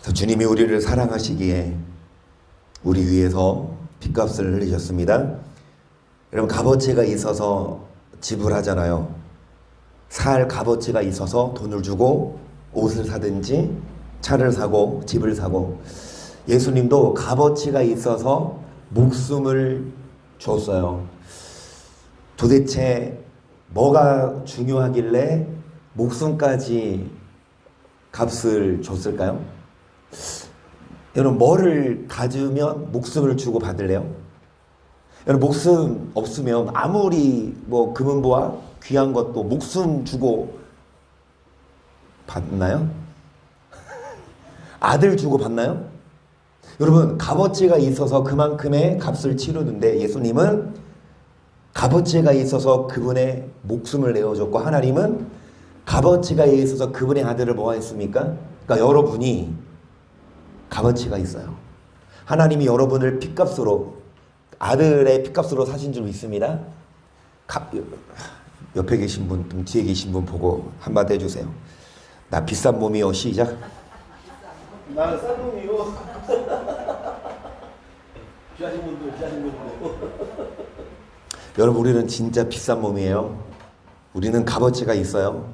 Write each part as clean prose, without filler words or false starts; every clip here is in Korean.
그래서 주님이 우리를 사랑하시기에 우리 위해서 핏값을 흘리셨습니다. 여러분, 값어치가 있어서 지불하잖아요. 살 값어치가 있어서 돈을 주고 옷을 사든지 차를 사고 집을 사고, 예수님도 값어치가 있어서 목숨을 줬어요. 도대체 뭐가 중요하길래 목숨까지 값을 줬을까요? 여러분, 뭐를 가지면 목숨을 주고 받을래요? 여러분, 목숨 없으면 아무리 뭐 금은보화 귀한 것도 목숨 주고 받나요? 아들 주고 받나요? 여러분, 값어치가 있어서 그만큼의 값을 치르는데 예수님은 값어치가 있어서 그분의 목숨을 내어줬고, 하나님은 값어치가 있어서 그분의 아들을 뭐 했습니까? 그러니까 여러분이 값어치가 있어요. 하나님이 여러분을 핏값으로, 아들의 핏값으로 사신 줄 믿습니다. 옆에 계신 분, 좀 뒤에 계신 분 보고 한마디 해주세요. 나 비싼 몸이요. 시작. 나는 싼 놈이요. 귀하신 분도 귀하신 분도. 여러분, 우리는 진짜 비싼 몸이에요. 우리는 값어치가 있어요.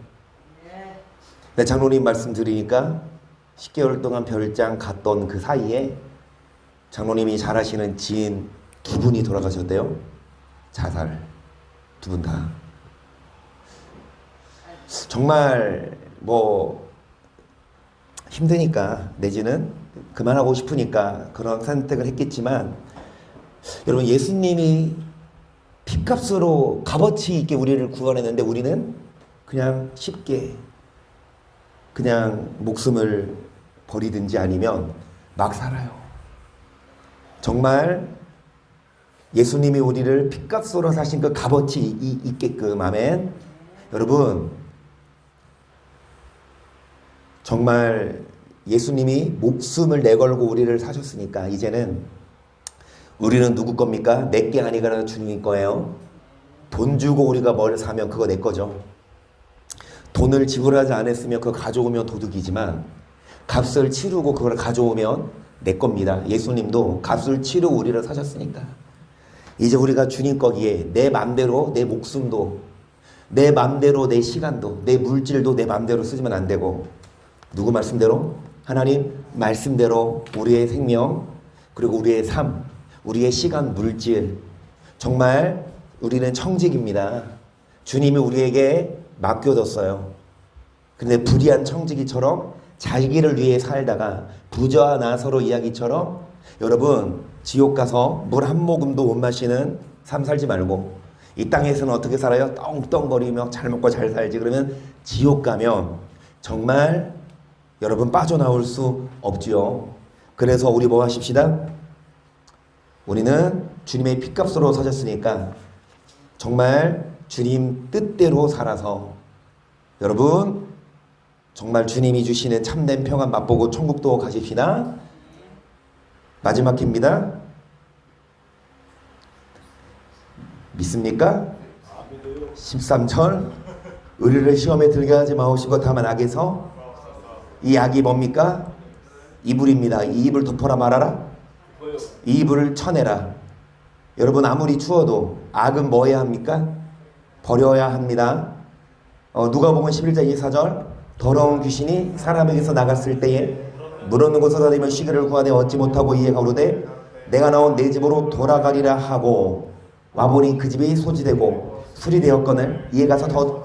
네, 장로님 말씀 드리니까 10개월 동안 별장 갔던 그 사이에 장로님이 잘 아시는 지인 2분이 돌아가셨대요. 자살. 2분 다. 정말 뭐 힘드니까, 내지는 그만하고 싶으니까 그런 선택을 했겠지만, 여러분, 예수님이 핏값으로 값어치 있게 우리를 구원했는데 우리는 그냥 쉽게 그냥 목숨을 버리든지 아니면 막 살아요. 정말 예수님이 우리를 핏값으로 사신 그 값어치 있게끔, 아멘. 여러분, 정말 예수님이 목숨을 내걸고 우리를 사셨으니까 이제는 우리는 누구 겁니까? 내게 아니라 주님 거예요. 돈 주고 우리가 뭘 사면 그거 내 거죠. 돈을 지불하지 않았으면 그거 가져오면 도둑이지만, 값을 치르고 그걸 가져오면 내 겁니다. 예수님도 값을 치르고 우리를 사셨으니까 이제 우리가 주님 거기에 내 맘대로 내 목숨도, 내 맘대로 내 시간도, 내 물질도 내 맘대로 쓰면 안 되고, 누구 말씀대로? 하나님 말씀대로 우리의 생명, 그리고 우리의 삶, 우리의 시간, 물질, 정말 우리는 청직입니다. 주님이 우리에게 맡겨뒀어요. 근데 불의한 청지기처럼 자기를 위해 살다가 부자와 나서로 이야기처럼, 여러분, 지옥 가서 물 한 모금도 못 마시는 삶 살지 말고, 이 땅에서는 어떻게 살아요? 떵떵거리며 잘 먹고 잘 살지. 그러면 지옥 가면 정말 여러분 빠져나올 수 없지요. 그래서 우리 뭐 하십시다? 우리는 주님의 핏값으로 사셨으니까 정말 주님 뜻대로 살아서, 여러분 정말 주님이 주시는 참된 평안 맛보고 천국도 가십시다. 마지막 기입니다. 믿습니까? 13절, 의리를 시험에 들게 하지 마시고 다만 악에서, 이 악이 뭡니까? 이불입니다. 이 이불 덮어라 말아라. 이 이불을 쳐내라. 여러분, 아무리 추워도 악은 뭐 해야 합니까? 버려야 합니다. 누가복음 11장 24절, 더러운 귀신이 사람에게서 나갔을 때에 물 없는 곳에 다니며 쉬기를 구하되 얻지 못하고 이에 가로되 내가 나온 내 집으로 돌아가리라 하고 와보니 그 집이 소지되고 수리되었거늘 이에 가서 더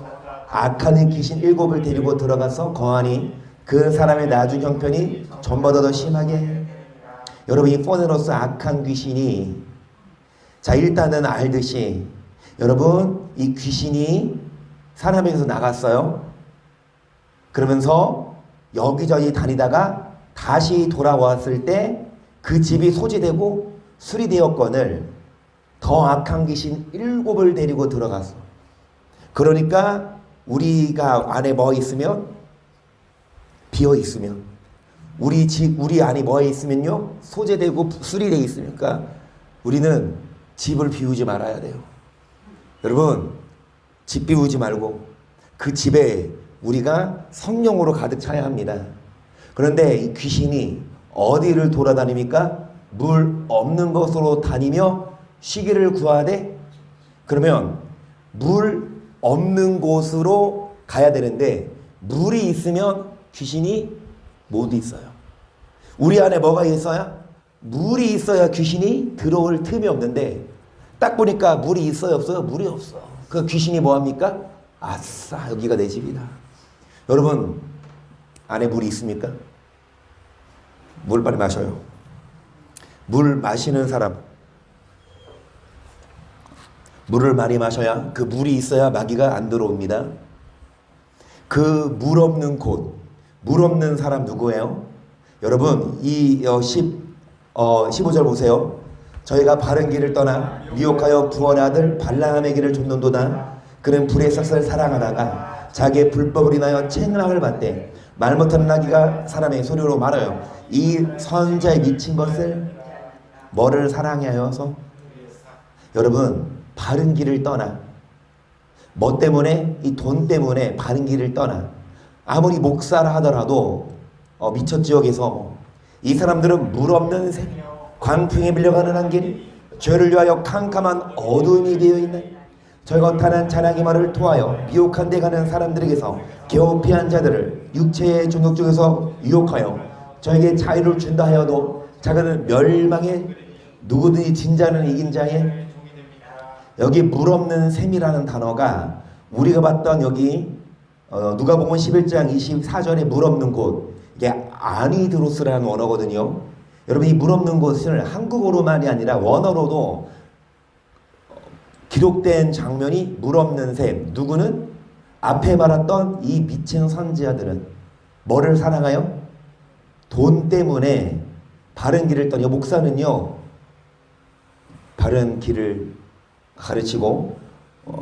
악한 귀신 7을 데리고 들어가서 거하니 그 사람의 나중 형편이 전보다 더 심하게. 여러분, 이 포네로스 악한 귀신이, 자, 일단은 알듯이 여러분, 이 귀신이 사람에게서 나갔어요. 그러면서 여기저기 다니다가 다시 돌아왔을 때 그 집이 소지되고 수리되었거늘 더 악한 귀신 7을 데리고 들어갔어. 그러니까 우리가 안에 뭐 있으면, 비어 있으면, 우리 집, 우리 안에 뭐 있으면요, 소재되고 수리되어 있으니까 우리는 집을 비우지 말아야 돼요. 여러분, 집 비우지 말고 그 집에 우리가 성령으로 가득 차야 합니다. 그런데 이 귀신이 어디를 돌아다닙니까? 물 없는 곳으로 다니며 쉬기를 구하되, 그러면 물 없는 곳으로 가야 되는데 물이 있으면 귀신이 못 있어요. 우리 안에 뭐가 있어야? 물이 있어야 귀신이 들어올 틈이 없는데, 딱 보니까 물이 있어요, 없어요? 물이 없어. 그 귀신이 뭐합니까? 아싸, 여기가 내 집이다. 여러분 안에 물이 있습니까? 물 빨리 마셔요. 물 마시는 사람, 물을 많이 마셔야, 그 물이 있어야 마귀가 안 들어옵니다. 그 물 없는 곳, 물 없는 사람 누구예요? 여러분 이 15절 보세요. 저희가 바른 길을 떠나 미혹하여 구원의 아들 발람의 길을 쫓는도다. 그는 불의 삭을 사랑하다가 자기의 불법을 인하여 책망을 받되 말 못하는 나귀가 사람의 소리로 말하여 이 선자의 미친 것을 뭐를 사랑하여서? 여러분 바른 길을 떠나, 뭐 때문에? 이 돈 때문에 바른 길을 떠나. 아무리 목사라 하더라도 미처 지역에서 이 사람들은 물 없는 새, 광풍에 밀려가는 한길, 죄를 위하여 캄캄한 어둠이 되어있는 절거타는 자나기 말을 토하여 미혹한 데 가는 사람들에게서 겨우 피한 자들을 육체의 중독 중에서 유혹하여 저에게 자유를 준다 하여도 자기는 멸망에 누구든지 진자는 이긴 자의, 여기 물 없는 샘이라는 단어가 우리가 봤던 여기 누가복음 11장 24절에 물 없는 곳, 이게 아니드로스라는 원어거든요. 여러분 이 물 없는 곳을 한국어로만이 아니라 원어로도 기록된 장면이 물 없는 샘. 누구는? 앞에 말했던 이 미친 선지자들은 뭐를 사랑하여? 돈 때문에 바른 길을 떠니, 목사는요 바른 길을 가르치고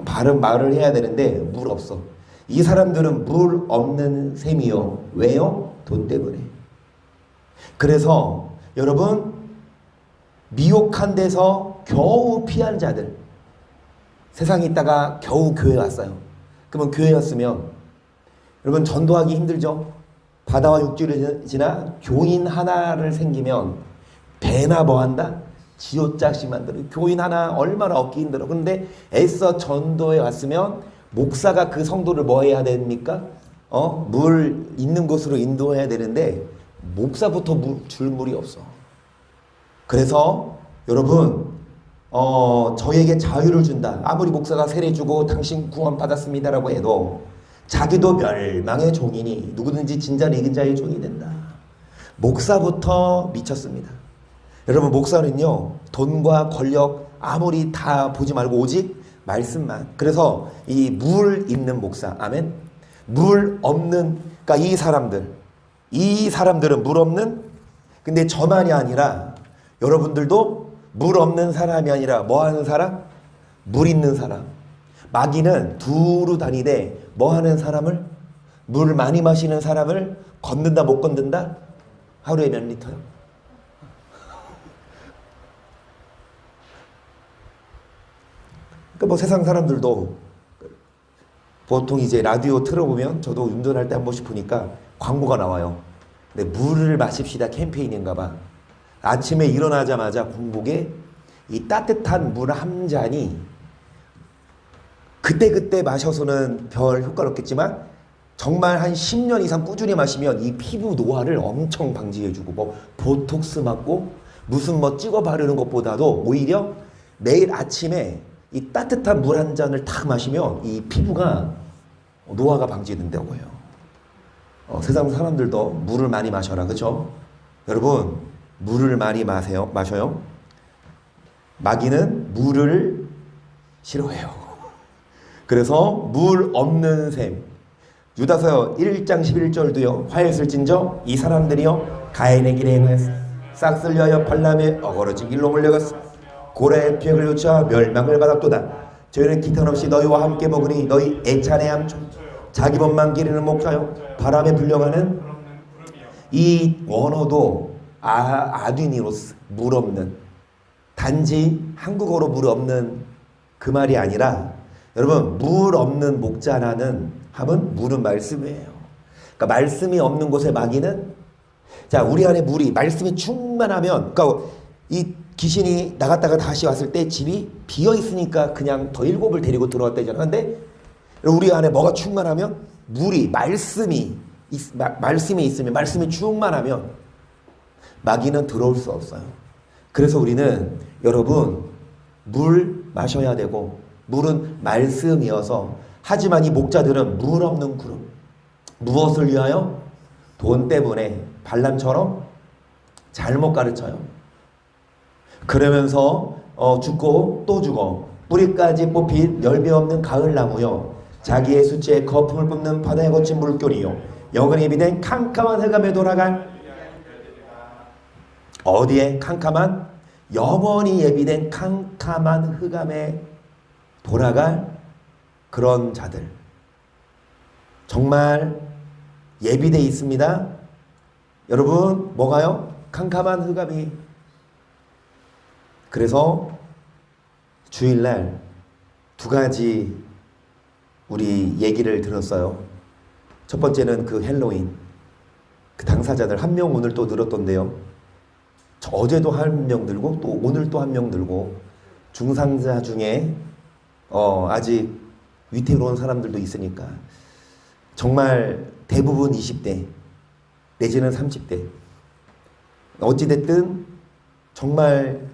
바른 말을 해야 되는데 물 없어. 이 사람들은 물 없는 셈이요. 왜요? 돈 때문에. 그래서 여러분 미혹한 데서 겨우 피한 자들, 세상에 있다가 겨우 교회 왔어요. 그러면 교회 왔으면 여러분 전도하기 힘들죠. 바다와 육지를 지나 교인 하나를 생기면 배나 뭐한다? 지옷짝씩 만들어. 교인 하나 얼마나 얻기 힘들어. 그런데 애써 전도에 왔으면 목사가 그 성도를 뭐 해야 됩니까? 물 있는 곳으로 인도해야 되는데 목사부터 줄 물이 없어. 그래서 여러분 저에게 자유를 준다. 아무리 목사가 세례 주고 당신 구원 받았습니다라고 해도 자기도 멸망의 종이니 누구든지 진자는 이긴 자의 종이 된다. 목사부터 미쳤습니다. 여러분 목사는요 돈과 권력 아무리 다 보지 말고 오직 말씀만. 그래서 이 물 있는 목사, 아멘. 물 없는, 그러니까 이 사람들은 물 없는, 근데 저만이 아니라 여러분들도 물 없는 사람이 아니라 뭐 하는 사람? 물 있는 사람. 마귀는 두루 다니되 뭐 하는 사람을? 물을 많이 마시는 사람을 건든다 못 건든다? 하루에 몇 리터요? 그러니까 뭐 세상 사람들도 보통 이제 라디오 틀어보면 저도 운전할 때 한 번씩 보니까 광고가 나와요. 근데 물을 마십시다 캠페인인가 봐. 아침에 일어나자마자 공복에 이 따뜻한 물 한 잔이 그때그때 마셔서는 별 효과는 없겠지만 정말 한 10년 이상 꾸준히 마시면 이 피부 노화를 엄청 방지해주고, 뭐 보톡스 맞고 무슨 뭐 찍어 바르는 것보다도 오히려 매일 아침에 이 따뜻한 물 한 잔을 탁 마시면 이 피부가 노화가 방지된다고 해요. 세상 사람들도 물을 많이 마셔라, 그렇죠? 여러분 물을 많이 마셔요. 마귀는 물을 싫어해요. 그래서 물 없는 셈. 유다서 1장 11절도요. 화했을진저 이 사람들이요 가인의 길에 행하였어. 싹쓸 위하여 발람의 어거러진 길로 몰려갔어. 고라의 피획을 요차 멸망을 받았도다. 저희는 기탄 없이 너희와 함께 먹으니 너희 애찬의 암초 자기 법만 기르는 목자요 바람에 불려가는. 이 원어도 아디니로스, 물 없는, 단지 한국어로 물 없는 그 말이 아니라 여러분 물 없는 목자라는 함은 물은 말씀이에요. 그러니까 말씀이 없는 곳에 마귀는 자, 우리 안에 물이 말씀이 충만하면, 그러니까 이 귀신이 나갔다가 다시 왔을 때 집이 비어 있으니까 그냥 더 7을 데리고 들어왔다잖아. 근데 우리 안에 뭐가 충만하면 물이 말씀이 있으면 말씀이 충만하면 마귀는 들어올 수 없어요. 그래서 우리는 여러분 물 마셔야 되고 물은 말씀이어서 하지만 이 목자들은 물 없는 구름 무엇을 위하여? 돈 때문에 발람처럼 잘못 가르쳐요. 그러면서 죽고 또 죽어 뿌리까지 뽑힌 열매 없는 가을나무요 자기의 수치에 거품을 뿜는 바다에 거친 물결이요 영원히 예비된 캄캄한 흑암에 돌아갈 어디에? 캄캄한 영원히 예비된 캄캄한 흑암에 돌아갈 그런 자들 정말 예비되어 있습니다. 여러분 뭐가요? 캄캄한 흑암이. 그래서 주일날 2가지 우리 얘기를 들었어요. 첫 번째는 그 헬로윈 그 당사자들 1명 오늘 또 늘었던데요. 어제도 1명 늘고 또 오늘 또 1명 늘고 중상자 중에 아직 위태로운 사람들도 있으니까 정말 대부분 20대 내지는 30대 어찌됐든 정말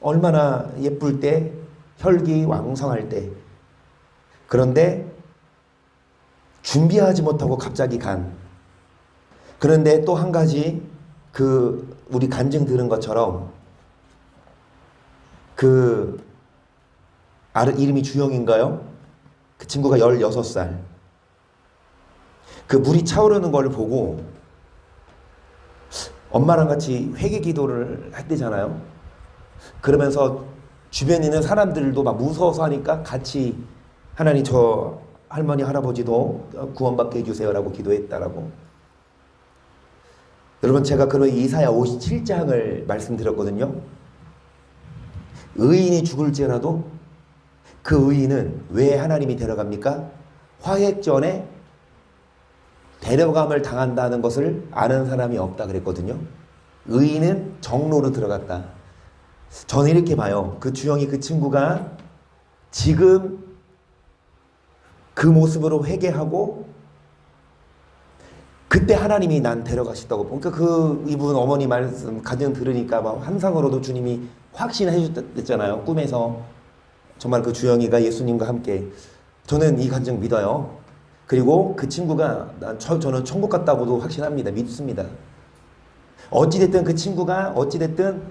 얼마나 예쁠 때 혈기왕성할 때 그런데 준비하지 못하고 갑자기 간. 그런데 또 한 가지 그 우리 간증 들은 것처럼 그 이름이 주영인가요? 그 친구가 16살. 그 물이 차오르는 걸 보고 엄마랑 같이 회개 기도를 했대잖아요. 그러면서 주변에 있는 사람들도 막 무서워서 하니까 같이 하나님 저 할머니 할아버지도 구원받게 해주세요라고 기도했다라고. 여러분 제가 그런 이사야 57장을 말씀드렸거든요. 의인이 죽을지라도 그 의인은 왜 하나님이 데려갑니까? 화획전에 데려감을 당한다는 것을 아는 사람이 없다 그랬거든요. 의인은 정로로 들어갔다. 저는 이렇게 봐요. 그 주영이 그 친구가 지금 그 모습으로 회개하고 그때 하나님이 난 데려가셨다고. 그러니까 그 이분 어머니 말씀 가정 들으니까 막 환상으로도 주님이 확신해 주셨잖아요. 꿈에서. 정말 그 주영이가 예수님과 함께. 저는 이 간증 믿어요. 그리고 그 친구가 저는 천국 갔다고도 확신합니다. 믿습니다. 어찌됐든 그 친구가 어찌됐든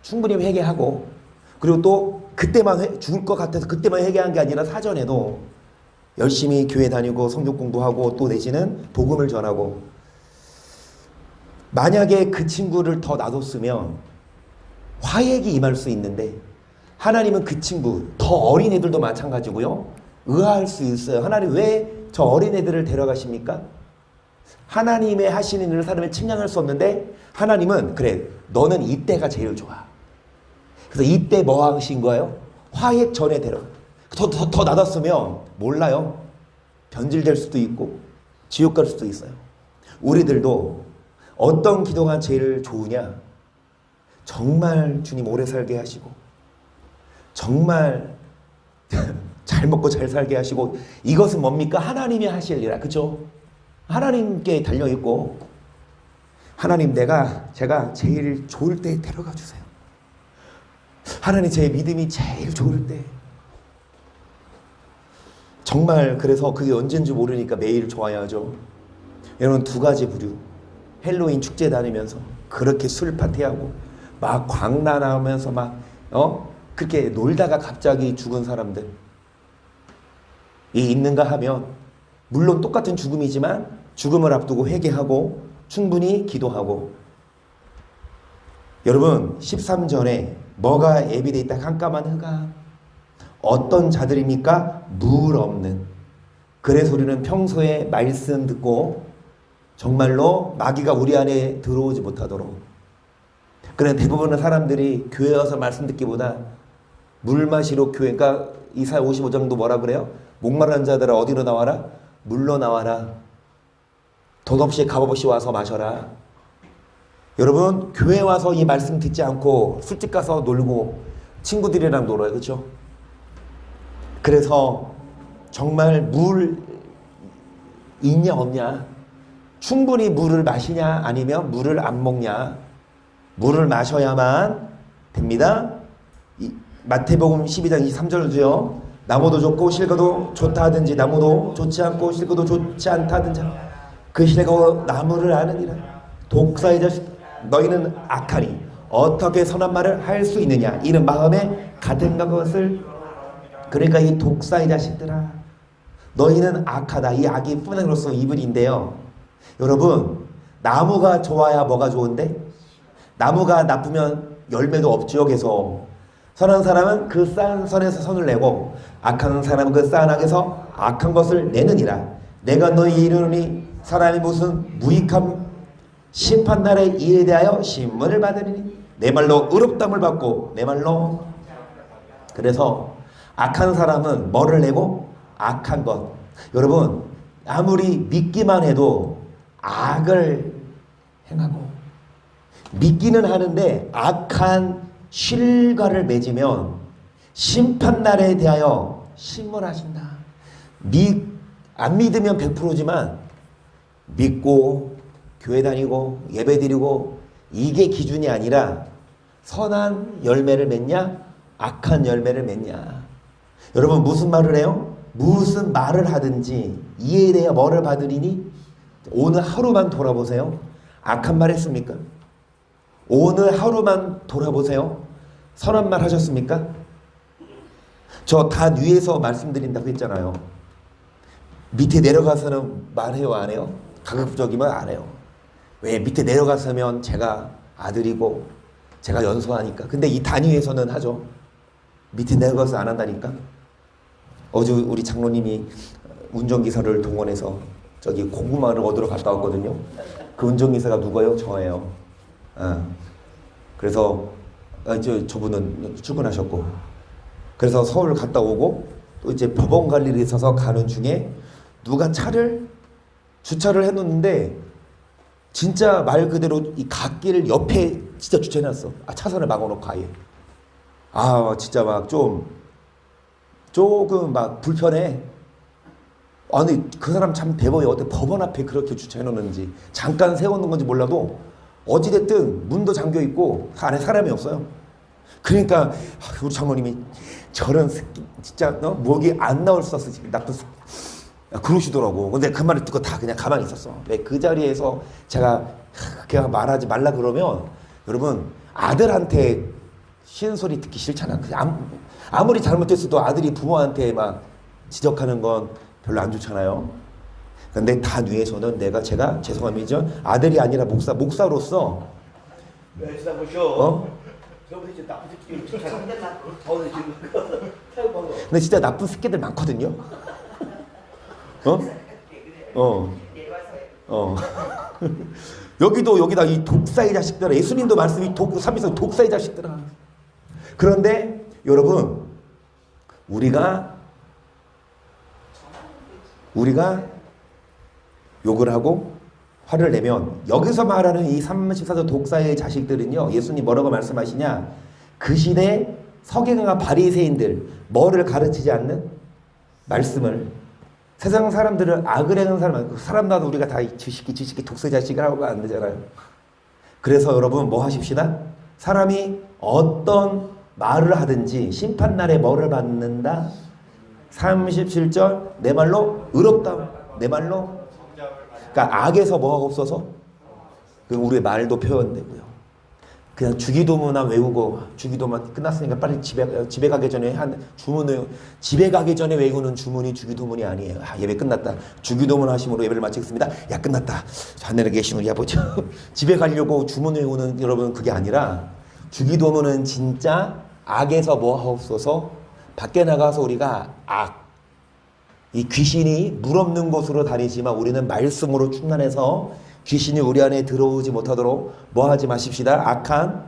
충분히 회개하고 그리고 또 그때만 죽을 것 같아서 그때만 회개한 게 아니라 사전에도 열심히 교회 다니고 성경 공부하고 또 내지는 복음을 전하고. 만약에 그 친구를 더 놔뒀으면 화액이 임할 수 있는데 하나님은 그 친구 더 어린 애들도 마찬가지고요. 의아할 수 있어요. 하나님 왜 저 어린 애들을 데려가십니까? 하나님의 하시는 일을 사람을 측량할 수 없는데 하나님은 그래 너는 이때가 제일 좋아. 그래서 이때 뭐 하신 거예요? 화액 전에 더 놔뒀으면 몰라요. 변질될 수도 있고 지옥 갈 수도 있어요. 우리들도 어떤 기도가 제일 좋으냐? 정말 주님 오래 살게 하시고 정말 잘 먹고 잘 살게 하시고. 이것은 뭡니까? 하나님이 하실 일이라. 그죠? 하나님께 달려있고 하나님 제가 제일 좋을 때 데려가 주세요. 하나님 제 믿음이 제일 좋을 때. 정말 그래서 그게 언제인지 모르니까 매일 좋아야죠. 여러분 2가지 부류. 헬로윈 축제 다니면서 그렇게 술 파티하고 막 광란하면서 막 그렇게 놀다가 갑자기 죽은 사람들 이 있는가 하면 물론 똑같은 죽음이지만 죽음을 앞두고 회개하고 충분히 기도하고. 여러분 13절에 뭐가 예비되어 있다? 깜깜한 흑암. 어떤 자들입니까? 물 없는. 그래서 우리는 평소에 말씀 듣고 정말로 마귀가 우리 안에 들어오지 못하도록. 그래 대부분의 사람들이 교회 와서 말씀 듣기보다 물 마시러 교회. 그러니까 이사야 55장도 뭐라 그래요? 목마른 자들아 어디로 나와라? 물로 나와라. 돈 없이 값 없이 와서 마셔라. 여러분 교회 와서 이 말씀 듣지 않고 술집 가서 놀고 친구들이랑 놀아요. 그렇죠? 그래서 정말 물 있냐 없냐, 충분히 물을 마시냐 아니면 물을 안 먹냐, 물을 마셔야만 됩니다. 마태복음 12장 23절도요. 나무도 좋고 실과도 좋다 하든지 나무도 좋지 않고 실과도 좋지 않다 하든지 그 실과 나무를 아느니라. 독사의 자식 너희는 악하니 어떻게 선한 말을 할 수 있느냐, 이는 마음에 같은가 것을. 그러니까 이 독사의 자식들아, 너희는 악하다. 이 악이 뿌내로서 이분인데요. 여러분 나무가 좋아야 뭐가 좋은데? 나무가 나쁘면 열매도 없죠. 계속 선한 사람은 그 싼 선에서 선을 내고 악한 사람은 그 싼 악에서 악한 것을 내느니라. 내가 너희 이르노니 사람이 무슨 무익함 심판날의 일에 대하여 신문을 받으리니 내 말로 의롭담을 받고 내 말로. 그래서 악한 사람은 뭐를 내고? 악한 것. 여러분 아무리 믿기만 해도 악을 행하고 믿기는 하는데 악한 실과를 맺으면 심판날에 대하여 신문하신다. 안 믿으면 100%지만 믿고 교회 다니고 예배 드리고 이게 기준이 아니라 선한 열매를 맺냐 악한 열매를 맺냐. 여러분 무슨 말을 해요? 무슨 말을 하든지 이에 대해 뭐를 받으리니? 오늘 하루만 돌아보세요. 악한 말 했습니까? 오늘 하루만 돌아보세요. 선한 말 하셨습니까? 저 단 위에서 말씀드린다고 했잖아요. 밑에 내려가서는 말해요 안 해요? 가급적이면 안 해요. 왜? 밑에 내려가서면 제가 아들이고 제가 연소하니까. 근데 이 단 위에서는 하죠. 밑에 내려가서 안 한다니까. 어제 우리 장로님이 운전기사를 동원해서 저기 고구마를 얻으러 갔다 왔거든요. 그 운전기사가 누구예요? 저예요. 그래서 저분은 출근하셨고, 그래서 서울 갔다 오고 또 이제 법원 갈 일이 있어서 가는 중에 누가 차를 주차를 해놓는데 진짜 말 그대로 이 갓길 옆에 진짜 주차해놨어. 차선을 막아놓고 아예. 진짜 막 조금 막 불편해. 아니 그 사람 참 대범해. 어떻게 법원 앞에 그렇게 주차해놓는지, 잠깐 세워놓은 건지 몰라도 어찌됐든 문도 잠겨있고 안에 사람이 없어요. 그러니까 우리 장모님이 저런 새끼 진짜 목이 안 나올 수 없어 나쁜 새끼 그러시더라고. 근데 그 말을 듣고 다 그냥 가만히 있었어. 왜? 그 자리에서 제가 그냥 말하지 말라 그러면 여러분 아들한테 싫은 소리 듣기 싫잖아. 아무리 잘못했어도 아들이 부모한테 막 지적하는 건 별로 안 좋잖아요. 근데 단 위에서는 제가 죄송합니다. 아들이 아니라 목사로서 왜 지나보셔? 저번에 이제 나쁜 새끼 더워서 지금 타고 봐봐. 근데 진짜 나쁜 새끼들 많거든요. 여기다 이 독사의 자식들아. 예수님도 말씀이 삼위성 독사의 자식들아. 그런데 여러분 우리가 욕을 하고 화를 내면 여기서 말하는 이 34조 독사의 자식들은요, 예수님 뭐라고 말씀하시냐? 그 시대 서기관과 바리새인들 뭐를 가르치지 않는 말씀을. 세상 사람들은 악을 행하는 사람마다 우리가 다 지식이 독사의 자식이라고 안 되잖아요. 그래서 여러분 뭐 하십시다? 사람이 어떤 말을 하든지 심판날에 뭐를 받는다? 37절 내 말로 의롭다. 내 말로. 그러니까 악에서 뭐가 없어서 우리의 말도 표현되고요. 그냥 주기도문만 외우고 주기도문 끝났으니까 빨리 집에 가기 전에 집에 가기 전에 외우는 주문이 주기도문이 아니에요. 예배 끝났다. 주기도문 하심으로 예배를 마치겠습니다. 끝났다. 하늘에 계신 우리 아버지. 집에 가려고 주문 외우는 여러분 그게 아니라 주기도문은 진짜 악에서 뭐가 없어서 밖에 나가서 우리가 이 귀신이 물 없는 곳으로 다니지만 우리는 말씀으로 충만해서 귀신이 우리 안에 들어오지 못하도록 뭐 하지 마십시다. 악한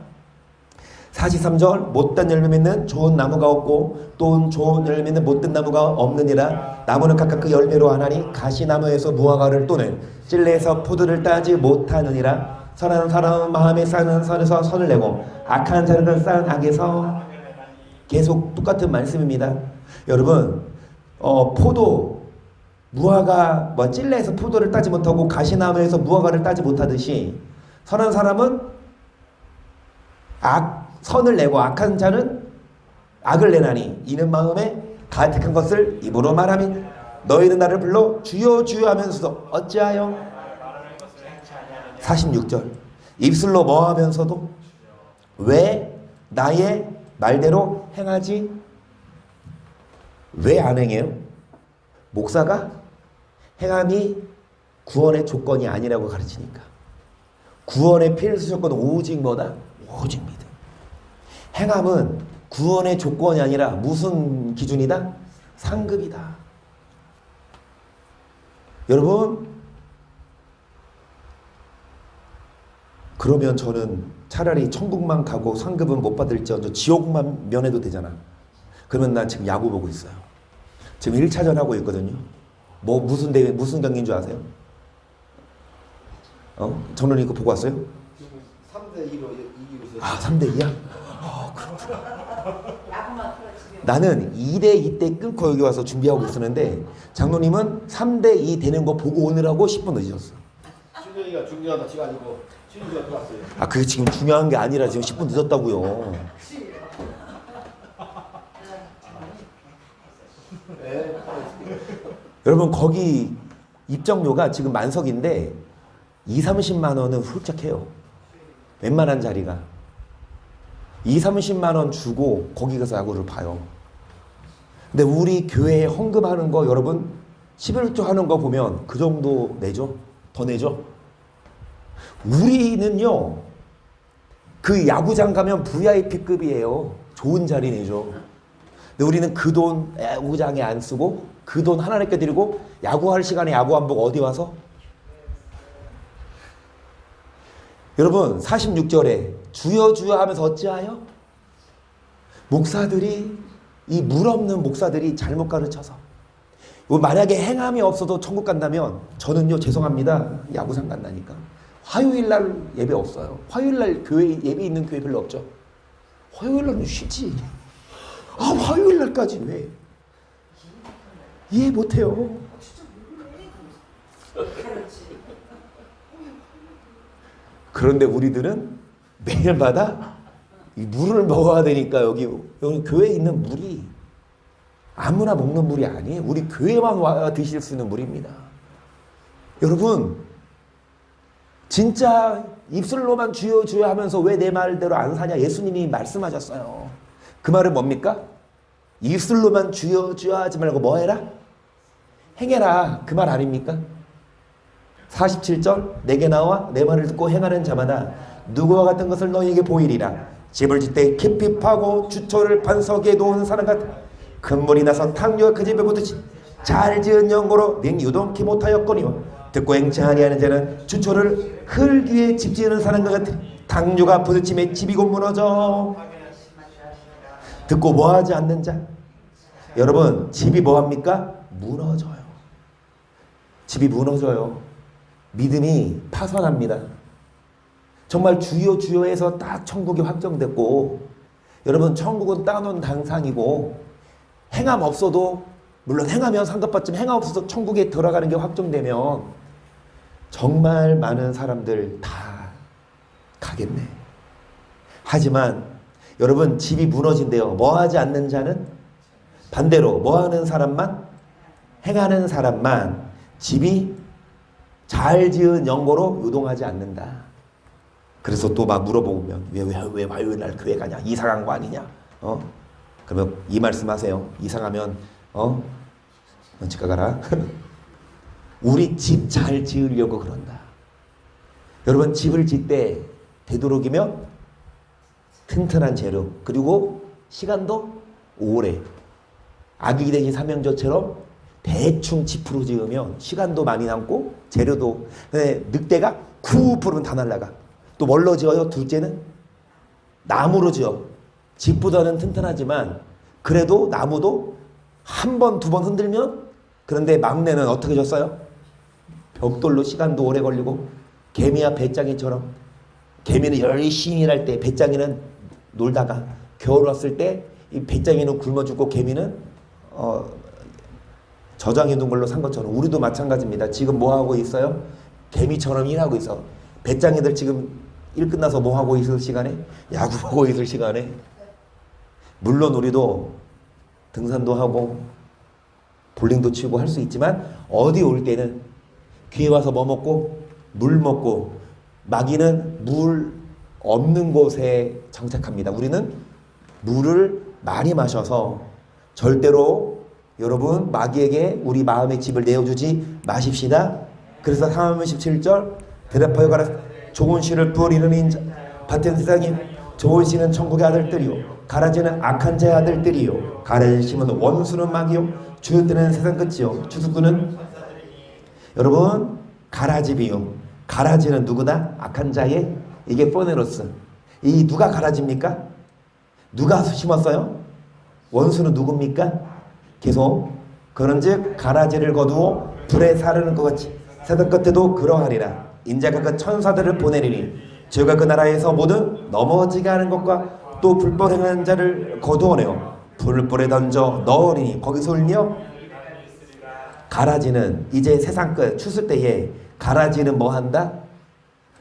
43절 못된 열매 맺는 좋은 나무가 없고 또 좋은 열매 맺는 못된 나무가 없느니라. 나무는 각각 그 열매로 하나니 가시나무에서 무화과를 또는 찔레에서 포도를 따지 못하느니라. 선한 사람은 마음에 쌓는 선에서 선을 내고 악한 자는 쌓은 악에서 계속 똑같은 말씀입니다. 여러분 포도 무화과 찔레에서 포도를 따지 못하고 가시나무에서 무화과를 따지 못하듯이 선한 사람은 선을 내고 악한 자는 악을 내나니 이는 마음에 가득한 것을 입으로 말하니 너희는 나를 불러 주여 주여 하면서도 어찌하여 46절 입술로 뭐 하면서도 왜 나의 말대로 행하지? 왜 안 행해요? 목사가 행함이 구원의 조건이 아니라고 가르치니까. 구원의 필수 조건은 오직 뭐다? 오직 믿음. 행함은 구원의 조건이 아니라 무슨 기준이다? 상급이다. 여러분, 그러면 저는 차라리 천국만 가고 상급은 못 받을지언정 지옥만 면해도 되잖아. 그러면 난 지금 야구 보고 있어요. 지금 1차전 하고 있거든요. 무슨 대회, 무슨 경기인 줄 아세요? 정론이 그거 보고 왔어요? 3대 2로 이기고 있어요. 3대 2야? 그렇구나. 나는 2대 2 때 끊고 여기 와서 준비하고 있었는데 장로님은 3대 2 되는 거 보고 오느라고 10분 늦었어. 준영이가 중요하다 지가 아니고 준영이가 들어왔어요. 그게 지금 중요한 게 아니라 지금 10분 늦었다고요. 네. 여러분 거기 입장료가 지금 만석인데 30만 원은 훌쩍 해요. 웬만한 자리가 30만 원 주고 거기 가서 야구를 봐요. 근데 우리 교회에 헌금하는 거 여러분 11조 하는 거 보면 그 정도 내죠? 더 내죠? 우리는요 그 야구장 가면 VIP급이에요. 좋은 자리 내죠. 근데 우리는 그 돈 야구장에 안 쓰고 그 돈 하나님께 드리고 야구할 시간에 야구 안 보고 어디 와서? 여러분 46절에 주여 주여 하면서 어찌하여? 목사들이 이 물 없는 목사들이 잘못 가르쳐서 만약에 행함이 없어도 천국 간다면 저는요 죄송합니다. 야구장 간다니까 화요일날 예배 없어요. 화요일날 교회 예배 있는 교회 별로 없죠. 화요일날은 쉬지. 화요일날까지 왜? 이해 못해요. 그런데 우리들은 매일마다 이 물을 먹어야 되니까 여기 교회에 있는 물이 아무나 먹는 물이 아니에요. 우리 교회만 와 드실 수 있는 물입니다. 여러분 진짜 입술로만 주여 주여 하면서 왜 내 말대로 안 사냐 예수님이 말씀하셨어요. 그 말은 뭡니까? 입술로만 주여 주여 하지 말고 뭐 해라? 행해라. 그 말 아닙니까? 47절 내게 나와 내 말을 듣고 행하는 자마다 누구와 같은 것을 너희에게 보이리라. 집을 짓되 깊이 파고 주초를 반석에 놓은 사람 같아. 큰 물이 나서 탕류가 그 집에 붙듯이 잘 지은 연고로 냉유동키 못하였거니와 듣고 행치 아니하는 자는 주초를 흙 위에 집 지으는 사람과 같으니 탕류가 부딪힘에 집이 곧 무너져. 듣고 뭐하지 않는 자. 여러분 집이 뭐합니까? 무너져요. 집이 무너져요. 믿음이 파손합니다. 정말 주여 주여 해서 딱 천국이 확정됐고 여러분 천국은 따놓은 당상이고 행함 없어도 물론 행하면 상급받지만 행함 없어도 천국에 들어가는 게 확정되면 정말 많은 사람들 다 가겠네. 하지만 여러분 집이 무너진대요. 뭐하지 않는 자는 반대로 뭐하는 사람만 행하는 사람만 집이 잘 지은 연고로 요동하지 않는다. 그래서 또 막 물어보면 왜 화요일날 교회 가냐? 이상한 거 아니냐? 그러면 이 말씀하세요. 이상하면 넌 집가 가라. 우리 집 잘 지으려고 그런다. 여러분 집을 짓 때 되도록이면 튼튼한 재료 그리고 시간도 오래 아기 대신 삼형제처럼 대충 집으로 지으면 시간도 많이 남고 재료도 늑대가 9%는 다 날라가. 또 뭘로 지어요? 둘째는 나무로 지어. 집보다는 튼튼하지만 그래도 나무도 한 번, 두 번 흔들면 그런데 막내는 어떻게 졌어요? 벽돌로 시간도 오래 걸리고 개미야 배짱이처럼 개미는 열심히 일할 때 배짱이는 놀다가 겨울 왔을 때 이 배짱이는 굶어 죽고 개미는 저장해 둔 걸로 산 것처럼 우리도 마찬가지입니다. 지금 뭐 하고 있어요? 개미처럼 일하고 있어. 배짱이들 지금 일 끝나서 뭐 하고 있을 시간에? 야구 보고 있을 시간에. 물론 우리도 등산도 하고 볼링도 치고 할 수 있지만 어디 올 때는 귀에 와서 뭐 먹고? 물 먹고. 마귀는 물 없는 곳에 정착합니다. 우리는 물을 많이 마셔서 절대로 여러분 마귀에게 우리 마음의 집을 내어주지 마십시다. 그래서 사마음 17절 대답하여 가라. 좋은 씨를 뿌리는 인자 밭은 세상이 좋은 씨는 천국의 아들들이요 가라지는 악한 자의 아들들이요 가라지를 심은 원수는 마귀요 주뜻은 세상 끝이요 추수꾼은 여러분 가라집이요 가라지는 누구다? 악한 자의 이게 포네로스. 이 누가 가라집니까? 누가 심었어요? 원수는 누굽니까? 계속 그런즉 가라지를 거두어 불에 사르는 것 같이 세상 끝에도 그러하리라. 인자가 그 천사들을 보내리니 저가 그 나라에서 모두 넘어지게 하는 것과 또 불법 행하는 자를 거두어내어 불불에 던져 넣으리니 거기서 울며 가라지는 이제 세상 끝 추수 때에 가라지는 뭐 한다?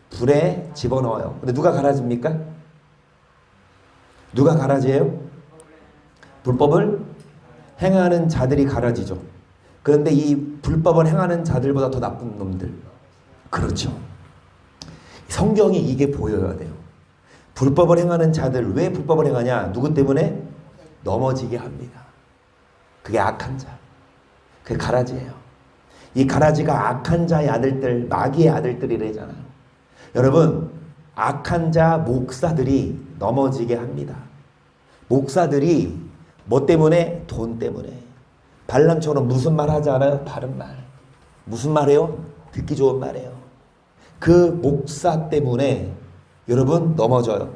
불에 집어넣어요. 근데 누가 가라지입니까? 누가 가라지예요? 불법을 행하는 자들이 가라지죠. 그런데 이 불법을 행하는 자들보다 더 나쁜 놈들. 그렇죠. 성경이 이게 보여야 돼요. 불법을 행하는 자들 왜 불법을 행하냐? 누구 때문에? 넘어지게 합니다. 그게 악한 자. 그게 가라지예요. 이 가라지가 악한 자의 아들들, 마귀의 아들들이래잖아요. 여러분, 악한 자 목사들이 넘어지게 합니다. 목사들이 뭐 때문에? 돈 때문에. 발람처럼 무슨 말 하지 않아요? 바른 말. 무슨 말이에요? 듣기 좋은 말이에요. 그 목사 때문에 여러분 넘어져요.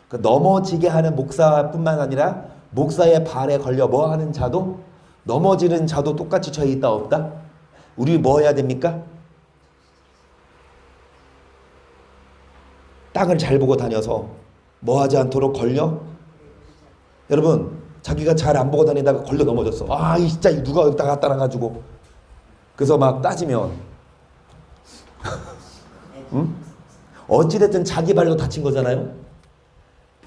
그 넘어지게 하는 목사뿐만 아니라 목사의 발에 걸려 뭐 하는 자도 넘어지는 자도 똑같이 저희 있다 없다? 우리 뭐 해야 됩니까? 땅을 잘 보고 다녀서 뭐 하지 않도록 걸려? 여러분 자기가 잘 안 보고 다니다가 걸려 넘어졌어. 아 이 진짜 누가 여기다 갖다 놔가지고 그래서 막 따지면 응? 어찌됐든 자기 발로 다친 거잖아요.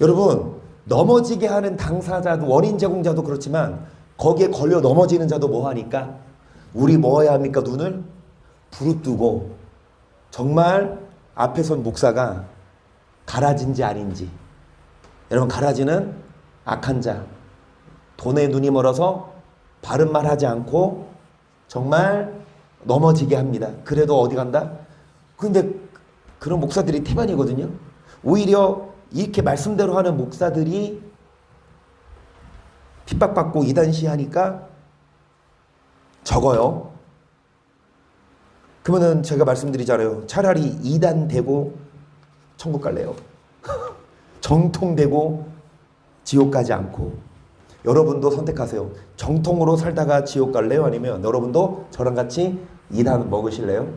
여러분 넘어지게 하는 당사자도 원인 제공자도 그렇지만 거기에 걸려 넘어지는 자도 뭐 하니까 우리 뭐 해야 합니까? 눈을 부릅뜨고 정말 앞에 선 목사가 가라진지 아닌지. 여러분 가라지는 악한 자, 돈에 눈이 멀어서 바른 말 하지 않고 정말 넘어지게 합니다. 그래도 어디 간다? 근데 그런 목사들이 태반이거든요. 오히려 이렇게 말씀대로 하는 목사들이 핍박받고 이단시하니까 적어요. 그러면은 제가 말씀드리잖아요. 차라리 이단되고 천국 갈래요. 정통되고 지옥 가지 않고. 여러분도 선택하세요. 정통으로 살다가 지옥 갈래요? 아니면 여러분도 저랑 같이 이단 먹으실래요?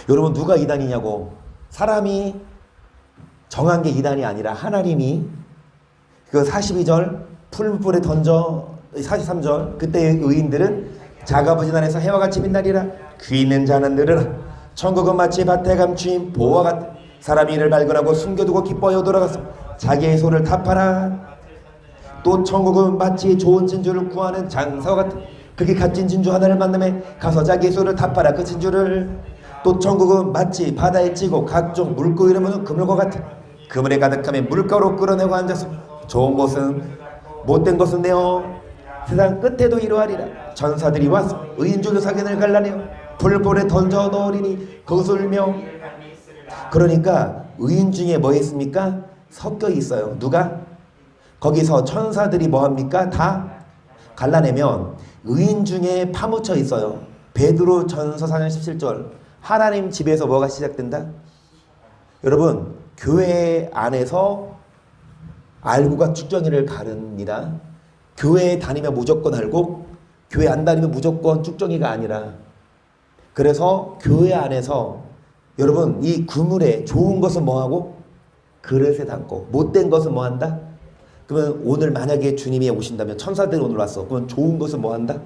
여러분 누가 이단이냐고. 사람이 정한 게 이단이 아니라 하나님이 그 42절 풀불에 던져 43절 그때의 의인들은 자가부진 안에서 해와 같이 빛나리라. 귀 있는 자는 들으라. 천국은 마치 밭에 감추인 보와 같다. 사람이 이를 발견하고 숨겨두고 기뻐하여 돌아가서 자기의 소를 타파라. 또 천국은 마치 좋은 진주를 구하는 장사와 같다. 그렇게 값진 진주 하나를 만나매 가서 자기의 소를 타파라. 그 진주를. 또 천국은 마치 바다에 찌고 각종 물고 이르면 그물과 같아. 그물에 가득하면 물가로 끌어내고 앉아서 좋은 것은 못된 것은 내어 세상 끝에도 이러하리라. 전사들이 와서 의인 중에 사견을 갈라내어 불불에 던져 넣으리니 거기서 울며. 그러니까 의인 중에 뭐 있습니까? 섞여 있어요. 누가? 거기서 천사들이 뭐 합니까? 다 갈라내면 의인 중에 파묻혀 있어요. 베드로 전서 4장 17절 하나님 집에서 뭐가 시작된다? 여러분 교회 안에서 알고가 쭉정이를 가릅니다. 교회에 다니면 무조건 알고 교회 안 다니면 무조건 쭉정이가 아니라 그래서 교회 안에서 여러분 이 그물에 좋은 것은 뭐하고? 그릇에 담고 못된 것은 뭐한다? 그러면 오늘 만약에 주님이 오신다면 천사들이 오늘 왔어. 그러면 좋은 것은 뭐한다?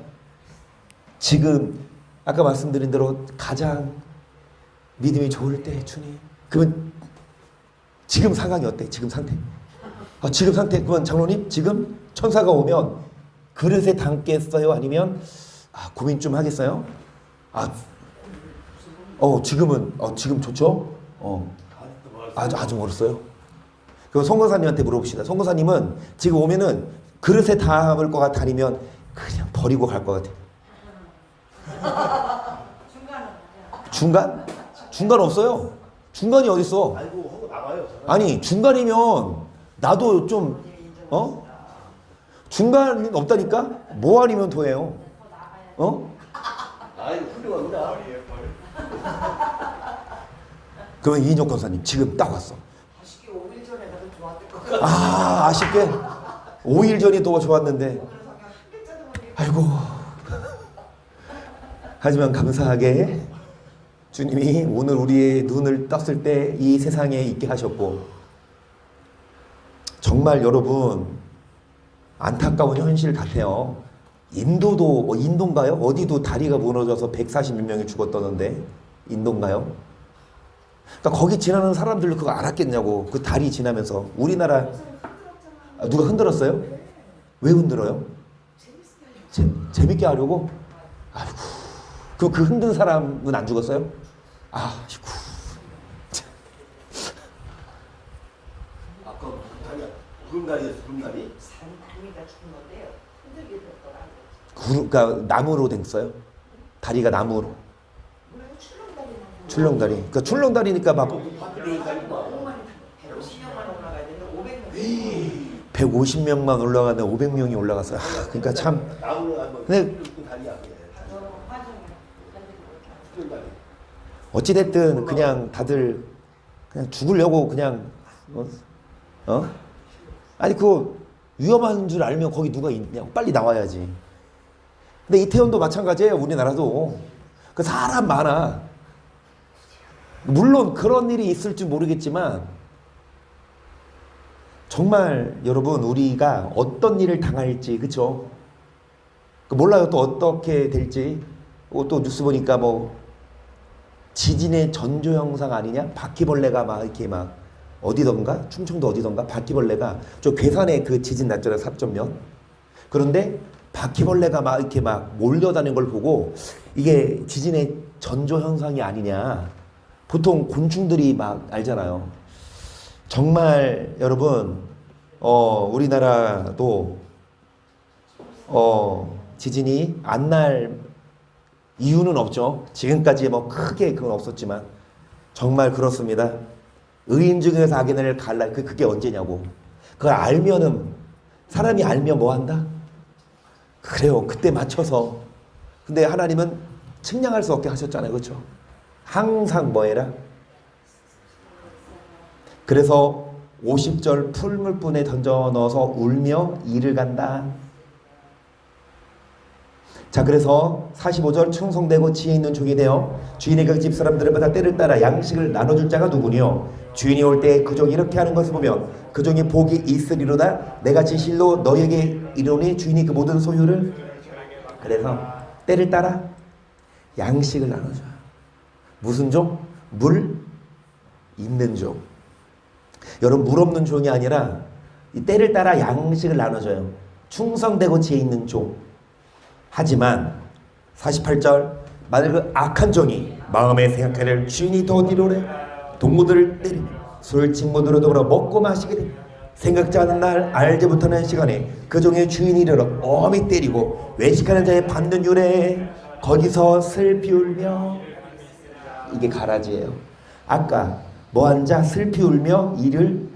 지금 아까 말씀드린 대로 가장 믿음이 좋을 때 주님. 그러면 지금 상황이 어때? 지금 상태. 지금 상태. 그러면 장로님 지금 천사가 오면 그릇에 담겠어요? 아니면 고민 좀 하겠어요? 지금은 지금 좋죠? 아주 멀었어요. 그럼 송건사님한테 물어봅시다. 송건사님은 지금 오면은 그릇에 담을 것 같아 아니면 그냥 버리고 갈 것 같아? 중간? 중간 없어요. 중간이 어딨어? 알고 하고 나가요. 아니 중간이면 나도 좀 중간이 없다니까? 뭐 아니면 더해요? 아이고 훌륭합니다. 그러면 이인혁 권사님 지금 딱 왔어. 아쉽게 5일 전에 가도 좋았을 것 같아요. 아쉽게 5일 전이 더 좋았는데. 아이고. 하지만 감사하게 주님이 오늘 우리의 눈을 떴을 때 이 세상에 있게 하셨고, 정말 여러분 안타까운 현실 같아요. 인도인가요? 어디도 다리가 무너져서 140명 죽었다던데. 인도인가요? 그러니까 거기 지나는 사람들도 그거 알았겠냐고. 그 다리 지나면서. 우리나라 누가 흔들었어요? 왜 흔들어요? 재밌게 하려고? 아이고. 그 흔든 사람은 안 죽었어요? 아이고. 아까 구름다리였어. 구름다리. 다리가 죽은 건데요. 흔들게 됐더라고요. 그러니까 나무로 됐어요? 다리가 나무로. 출렁다리. 그러니까 출렁다리니까 막 150명만 올라가야 되는데 500명. 150명만 올라가는데 500명이 올라갔어요. 그러니까 참. 나무로 한번 근데 다리야. 어찌됐든 그냥 다들 그냥 죽으려고 그냥 아니 그거 위험한 줄 알면 거기 누가 있냐고 빨리 나와야지. 근데 이태원도 마찬가지예요. 우리나라도 그 사람 많아. 물론 그런 일이 있을 줄 모르겠지만 정말 여러분 우리가 어떤 일을 당할지 그쵸? 몰라요. 또 어떻게 될지. 또 뉴스 보니까 뭐 지진의 전조 현상 아니냐? 바퀴벌레가 막 이렇게 막 어디던가 충청도 어디던가 바퀴벌레가 저 괴산에 그 지진 났잖아요. 4.0. 그런데 바퀴벌레가 막 이렇게 막 몰려다니는 걸 보고 이게 지진의 전조 현상이 아니냐. 보통 곤충들이 막 알잖아요. 정말 여러분 우리나라도 지진이 안 날 이유는 없죠. 지금까지 뭐 크게 그건 없었지만 정말 그렇습니다. 의인 중에서 악인을 갈라. 그게 언제냐고. 그걸 알면은 사람이 알면 뭐 한다? 그래요. 그때 맞춰서. 근데 하나님은 측량할 수 없게 하셨잖아요. 그렇죠? 항상 뭐 해라? 그래서 50절 풀물분에 던져 넣어서 울며 이를 간다. 자, 그래서 45절 충성되고 지혜 있는 종이 되어 주인의 그 집 사람들마다 때를 따라 양식을 나눠줄 자가 누구니요? 주인이 올 때 그 종이 이렇게 하는 것을 보면 그 종이 복이 있으리로다. 내가 진실로 너희에게 이르노니 주인이 그 모든 소유를. 그래서 때를 따라 양식을 나눠줘요. 무슨 종? 물 있는 종. 여러분 물 없는 종이 아니라 이 때를 따라 양식을 나눠줘요. 충성되고 지혜 있는 종. 하지만 48절 만일 그 악한 종이 마음에 생각하를 주인이 더 뒤로래 동무들을 때리며 술 친구들을 더불어 먹고 마시게 되며 생각지 않은 날 알지 못하는 시간에 그 종의 주인이 이르러 엄히 때리고 외식하는 자의 받는 유래 거기서 슬피 울며. 이게 가라지예요. 아까 뭐한 자 슬피 울며 이를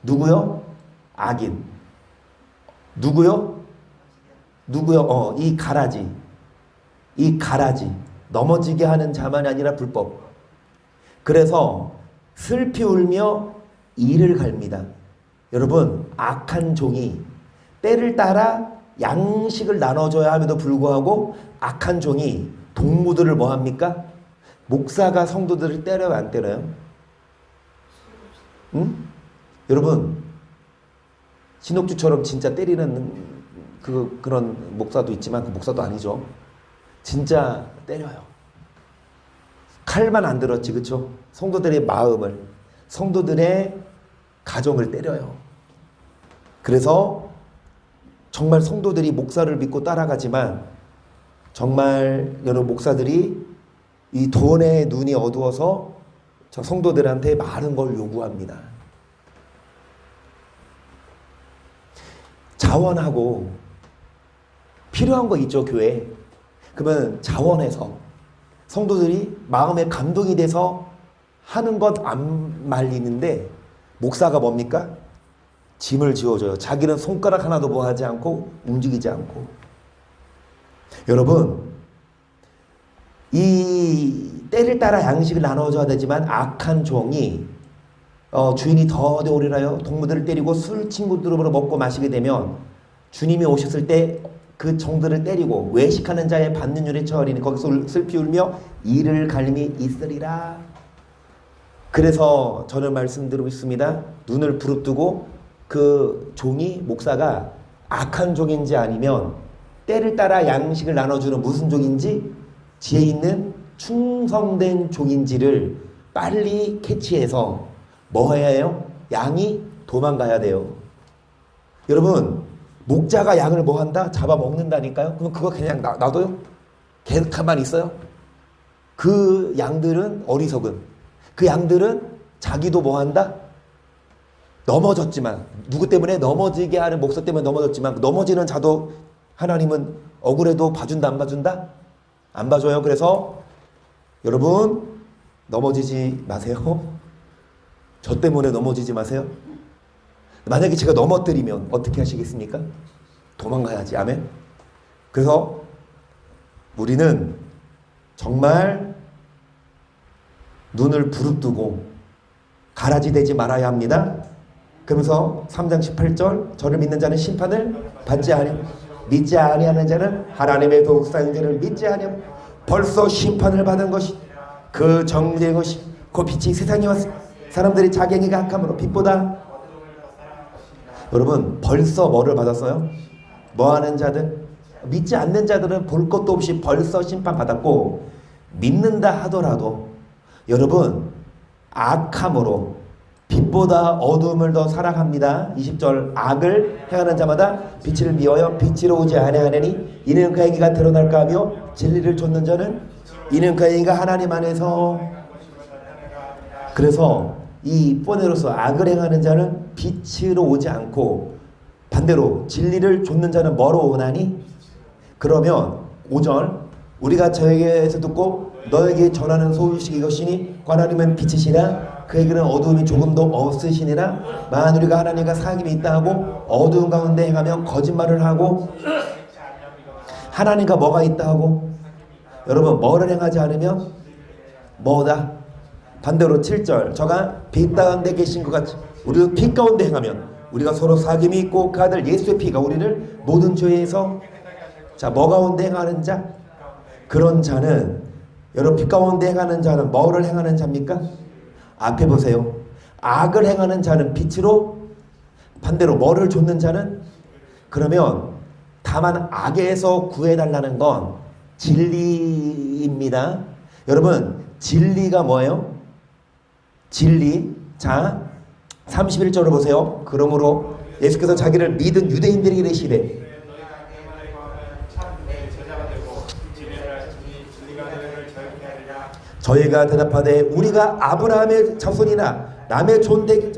누구요? 악인. 누구요? 이 가라지. 이 가라지. 넘어지게 하는 자만이 아니라 불법. 그래서 슬피 울며 이를 갈니다. 여러분 악한 종이 때를 따라 양식을 나눠줘야 함에도 불구하고 악한 종이 동무들을 뭐합니까? 목사가 성도들을 때려요, 안 때려요? 응? 여러분, 신옥주처럼 진짜 때리는 그런 목사도 있지만 그 목사도 아니죠. 진짜 때려요. 칼만 안 들었지, 그쵸? 성도들의 마음을, 성도들의 가정을 때려요. 그래서 정말 성도들이 목사를 믿고 따라가지만 정말 여러 목사들이 이 돈의 눈이 어두워서 저 성도들한테 많은 걸 요구합니다. 자원하고 필요한 거 있죠, 교회에. 그러면 자원해서 성도들이 마음에 감동이 돼서 하는 것 안 말리는데 목사가 뭡니까? 짐을 지워줘요. 자기는 손가락 하나도 뭐 하지 않고 움직이지 않고. 여러분, 이 때를 따라 양식을 나눠줘야 되지만 악한 종이 주인이 더디 오리라요. 동무들을 때리고 술 친구들으로 먹고 마시게 되면 주님이 오셨을 때 그 종들을 때리고 외식하는 자의 받는 율에 처하리니 거기서 슬피 울며 이를 갈림이 있으리라. 그래서 저는 말씀드리고 있습니다. 눈을 부릅뜨고 그 종이 목사가 악한 종인지 아니면 때를 따라 양식을 나눠주는 무슨 종인지 지혜 있는 충성된 종인지를 빨리 캐치해서 뭐 해야 해요? 양이 도망가야 돼요. 여러분, 목자가 양을 뭐 한다? 잡아먹는다니까요? 그럼 그거 그냥 놔둬요? 계속 가만히 있어요? 그 양들은 어리석은, 그 양들은 자기도 뭐 한다? 넘어졌지만, 누구 때문에 넘어지게 하는 목사 때문에 넘어졌지만 넘어지는 자도 하나님은 억울해도 봐준다, 안 봐준다? 안 봐줘요. 그래서 여러분, 넘어지지 마세요. 저 때문에 넘어지지 마세요. 만약에 제가 넘어뜨리면 어떻게 하시겠습니까? 도망가야지. 아멘. 그래서 우리는 정말 눈을 부릅뜨고 가라지 되지 말아야 합니다. 그러면서 3장 18절 저를 믿는 자는 심판을 받지 아니하며 믿지 아니하는 자는 하나님의 독사인들을 믿지 아니하며 벌써 심판을 받은 것이 그 정죄의 것이 그 빛이 세상에 왔으니 사람들이 자기 행위가 악함으로 빛보다. 여러분, 벌써 뭐를 받았어요? 뭐하는 자들? 믿지 않는 자들은 볼 것도 없이 벌써 심판받았고, 믿는다 하더라도 여러분 악함으로 빛보다 어둠을 더 사랑합니다. 20절 악을 행하는 자마다 빛을 미워하여 빛으로 오지 아니하느니 이는 그 행위가 드러날까 하며 진리를 좇는 자는 이는 그 행위가 하나님 안에서. 그래서 이 뽀네로서 악을 행하는 자는 빛으로 오지 않고 반대로 진리를 좇는 자는 뭐로 오나니? 그러면 5절 우리가 저에게서 듣고 너에게 전하는 소식이 이것이니 하나님은 빛이시라 그에게는 어두움이 조금도 없으시니라. 만일 우리가 하나님과 사귐이 있다 하고 어두운 가운데 행하며 거짓말을 하고 하나님과 뭐가 있다 하고 여러분 뭐를 행하지 않으면 뭐다? 반대로 7절 저가 빛 가운데 계신 것 같이 우리도 빛 가운데 행하면 우리가 서로 사귐이 있고 그 아들 예수의 피가 우리를 모든 죄에서. 자, 뭐 가운데 행하는 자? 그런 자는 여러분 빛 가운데 행하는 자는 뭐를 행하는 자입니까? 앞에 보세요. 악을 행하는 자는 빛으로 반대로 뭐를 좇는 자는. 그러면 다만 악에서 구해달라는 건 진리입니다. 여러분 진리가 뭐예요? 진리. 자 31절을 보세요. 그러므로 예수께서 자기를 믿은 유대인들에게 이르시되 저희가 대답하되 우리가 아브라함의 자손이나 남의 존대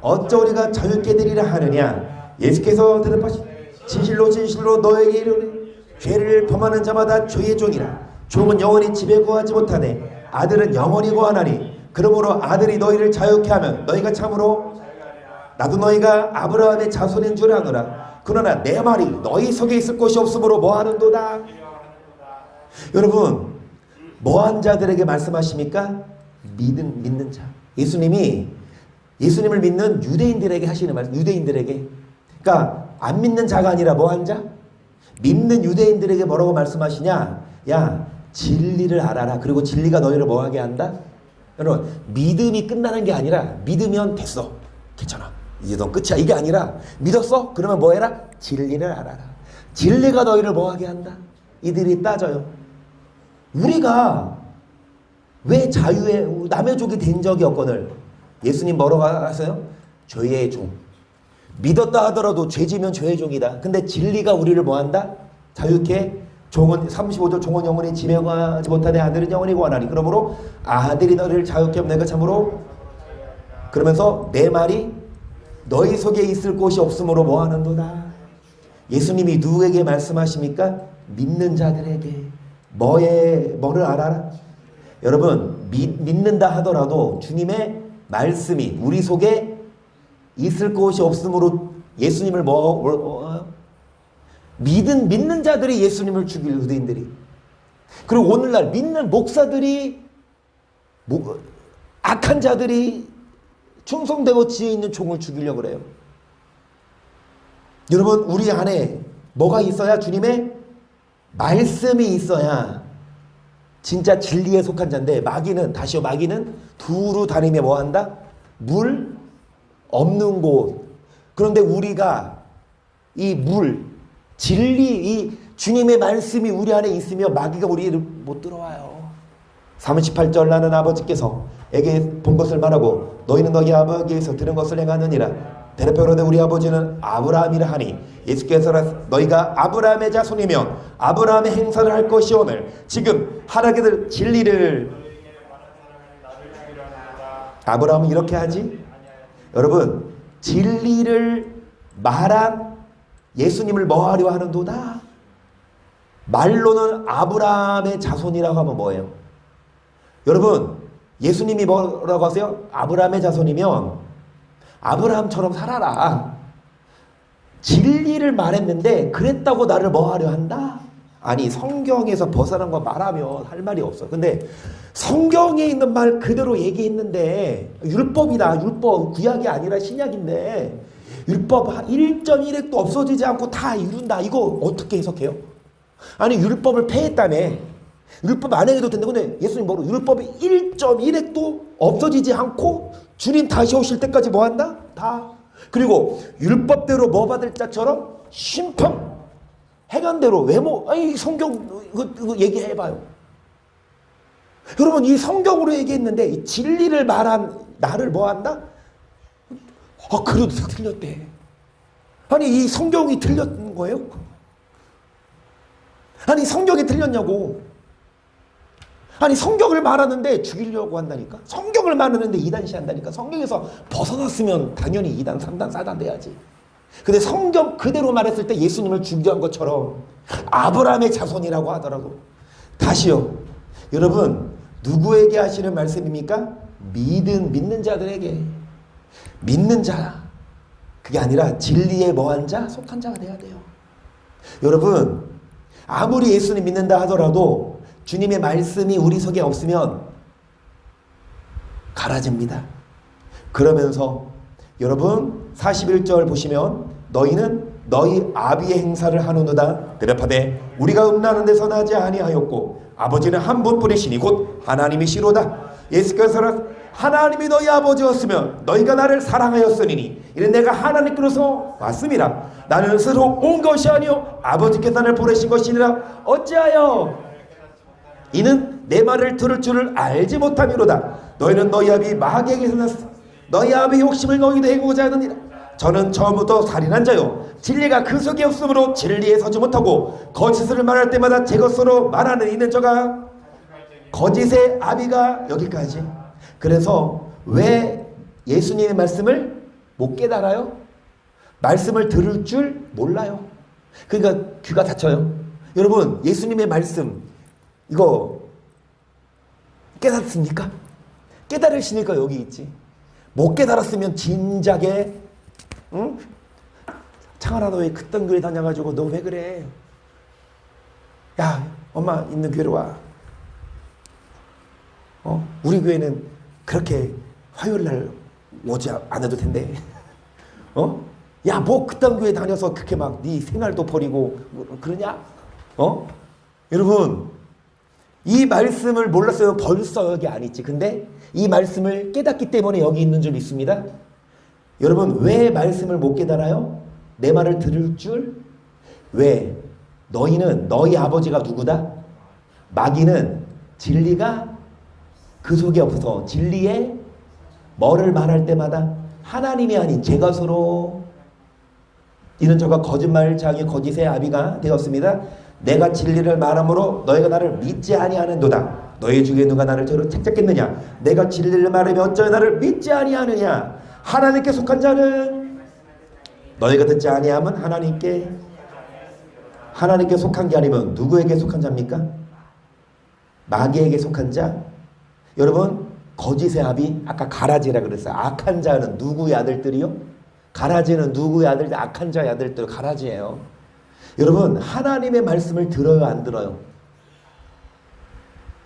어찌 우리가 자유케 되리라 하느냐. 예수께서 대답하시 진실로 진실로 너에게 이르노니 죄를 범하는 자마다 죄의 종이라. 종은 영원히 집에 거하지 못하네 아들은 영원히 거하나니. 그러므로 아들이 너희를 자유케 하면 너희가 참으로 나도 너희가 아브라함의 자손인 줄 아노라. 그러나 내 말이 너희 속에 있을 곳이 없으므로 뭐하는도다. 여러분 뭐한 자들에게 말씀하십니까? 믿는 자. 예수님을 믿는 유대인들에게 하시는 말씀. 유대인들에게. 그러니까 안 믿는 자가 아니라 뭐한 자? 믿는 유대인들에게 뭐라고 말씀하시냐? 야, 진리를 알아라. 그리고 진리가 너희를 뭐하게 한다? 여러분, 믿음이 끝나는 게 아니라 믿으면 됐어. 괜찮아. 이제 넌 끝이야. 이게 아니라 믿었어? 그러면 뭐 해라? 진리를 알아라. 진리가 너희를 뭐하게 한다? 이들이 따져요. 우리가 왜 자유의 남의 족이 된 적이 없거늘. 예수님 뭐라고 하세요? 죄의 종. 믿었다 하더라도 죄지면 죄의 종이다. 근데 진리가 우리를 뭐한다? 자유케 종은 35절 종은 영원히 지명하지 못하되 아들은 영원히 구하나니 그러므로 아들이 너희를 자유케 하면 내가 참으로 그러면서 내 말이 너희 속에 있을 곳이 없으므로 뭐하는도다. 예수님이 누구에게 말씀하십니까? 믿는 자들에게. 뭐를 알아라? 여러분 믿는다 하더라도 주님의 말씀이 우리 속에 있을 곳이 없으므로 예수님을 믿는 자들이 예수님을 죽일 유대인들이. 그리고 오늘날 믿는 목사들이 악한 자들이 충성되고 지혜 있는 종을 죽이려고 그래요. 여러분 우리 안에 뭐가 있어야 주님의 말씀이 있어야 진짜 진리에 속한 자인데 마귀는 두루 다니며 뭐한다? 물 없는 곳. 그런데 우리가 이 물 진리 이 주님의 말씀이 우리 안에 있으며 마귀가 우리를 못 들어와요. 38절 나는 아버지께서 에게 본 것을 말하고 너희는 너희 아버지에게서 들은 것을 행하느니라. 대답하되 우리 아버지는 아브라함이라 하니 예수께서 너희가 아브라함의 자손이면 아브라함의 행사를 할 것이오늘 지금 하나님들 진리를 아브라함은 이렇게 하지? 여러분 진리를 말한 예수님을 뭐하려 하는도다? 말로는 아브라함의 자손이라고 하면 뭐예요? 여러분 예수님이 뭐라고 하세요? 아브라함의 자손이면 아브라함처럼 살아라. 진리를 말했는데 그랬다고 나를 뭐하려 한다? 아니 성경에서 벗어난 거 말하면 할 말이 없어. 근데 성경에 있는 말 그대로 얘기했는데 율법이다. 율법 구약이 아니라 신약인데 율법 1.1획도 없어지지 않고 다 이룬다. 이거 어떻게 해석해요? 아니 율법을 폐했다며. 율법 안 해도 된다. 근데 예수님 뭐로 율법이 1.1획도 없어지지 않고 주님 다시 오실 때까지 뭐 한다? 다. 그리고 율법대로 뭐 받을 자처럼 심판 해간대로 외모. 아니 성경 이거 얘기해봐요. 여러분 이 성경으로 얘기했는데 이 진리를 말한 나를 뭐 한다? 그래도 틀렸대. 아니 이 성경이 틀렸는 거예요? 아니 성경이 틀렸냐고. 아니 성경을 말하는데 죽이려고 한다니까. 성경을 말하는데 이단시 한다니까. 성경에서 벗어났으면 당연히 이단 3단 4단 돼야지. 근데 성경 그대로 말했을 때 예수님을 죽여한 것처럼 아브라함의 자손이라고 하더라고. 다시요. 여러분 누구에게 하시는 말씀입니까? 믿는 자들에게. 믿는 자. 그게 아니라 진리에 뭐한 자? 속한 자가 돼야 돼요. 여러분 아무리 예수님 믿는다 하더라도 주님의 말씀이 우리 속에 없으면 가라집니다. 그러면서 여러분 41절 보시면 너희는 너희 아비의 행사를 하노도다. 대답하되 우리가 음란한 데서 나지 아니하였고 아버지는 한 분뿐이시니 곧 하나님이시로다. 예수께서는 하나님이 너희 아버지였으면 너희가 나를 사랑하였으니 이는 내가 하나님께로서 왔음이라. 나는 스스로 온 것이 아니요 아버지께서 나를 보내신 것이니라. 어찌하여 이는 내 말을 들을 줄을 알지 못함이로다. 너희는 너희 아비 마귀에게서 났어. 너희 아비 욕심을 너희도 해고자 하느니라. 저는 처음부터 살인한 자요 진리가 그 속에 없으므로 진리에 서지 못하고 거짓을 말할 때마다 제 것으로 말하는 이는 저가 거짓의 아비가 여기까지. 그래서 왜 예수님의 말씀을 못 깨달아요? 말씀을 들을 줄 몰라요. 그러니까 귀가 닫혀요. 여러분 예수님의 말씀 이거 깨달았습니까? 깨달으시니까 여기 있지. 못 깨달았으면 진작에 응? 창아라 너 왜 그딴 교회 다녀가지고 너 왜 그래? 야 엄마 있는 교회로 와. 우리 교회는 그렇게 화요일날 오지 않아도 된대. 야 뭐 그딴 교회 다녀서 그렇게 막 네 생활도 버리고 그러냐? 여러분 이 말씀을 몰랐어요. 벌써 여기 안 있지. 근데 이 말씀을 깨닫기 때문에 여기 있는 줄 믿습니다. 여러분, 왜 말씀을 못 깨달아요? 내 말을 들을 줄? 왜? 너희는, 너희 아버지가 누구다? 마귀는 진리가 그 속에 없어서 진리에 뭐를 말할 때마다 하나님이 아닌 제 것으로 이는 저가 거짓말장의 거짓의 아비가 되었습니다. 내가 진리를 말함으로 너희가 나를 믿지 아니하는도다. 너희 중에 누가 나를 저로 책잡겠느냐? 내가 진리를 말하면 어찌 나를 믿지 아니하느냐? 하나님께 속한 자는 너희가 듣지 아니하면 하나님께 속한 게 아니면 누구에게 속한 자입니까? 마귀에게 속한 자? 여러분, 거짓의 아비, 아까 가라지라 그랬어요. 악한 자는 누구의 아들들이요? 가라지는 누구의 아들들? 악한 자의 아들들, 가라지예요. 여러분, 하나님의 말씀을 들어요, 안 들어요?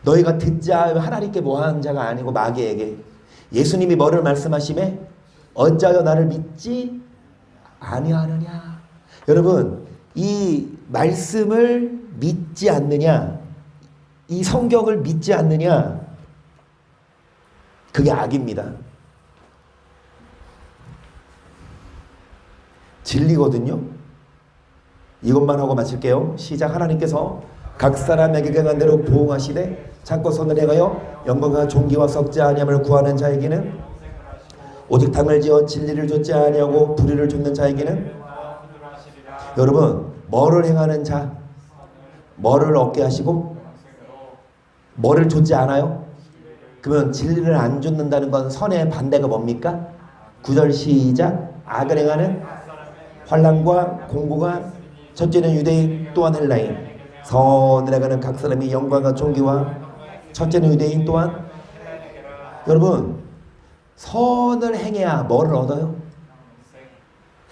너희가 듣지 않으면 하나님께 뭐하는 자가 아니고 마귀에게. 예수님이 뭐를 말씀하시매? 어찌하여 나를 믿지 아니하느냐? 여러분, 이 말씀을 믿지 않느냐, 이 성경을 믿지 않느냐, 그게 악입니다. 진리거든요. 이것만 하고 마칠게요. 시작. 하나님께서 각 사람에게 경한 대로 부응하시되 참고 선을 행하여 영광과 존귀와 썩지 아니함을 구하는 자에게는 오직 당을 지어 진리를 좇지 아니하고 불의를 좇는 자에게는 여러분, 뭐를 행하는 자, 뭐를 얻게 하시고 뭐를 좇지 않아요? 그러면 진리를 안 좇는다는 건 선의 반대가 뭡니까? 9절 시작. 악을 행하는 환난과 공고가 첫째는 유대인 또한 헬라인 선을 행하는 각 사람이 영광과 존귀와 첫째는 유대인 또한 여러분 선을 행해야 뭐를 얻어요?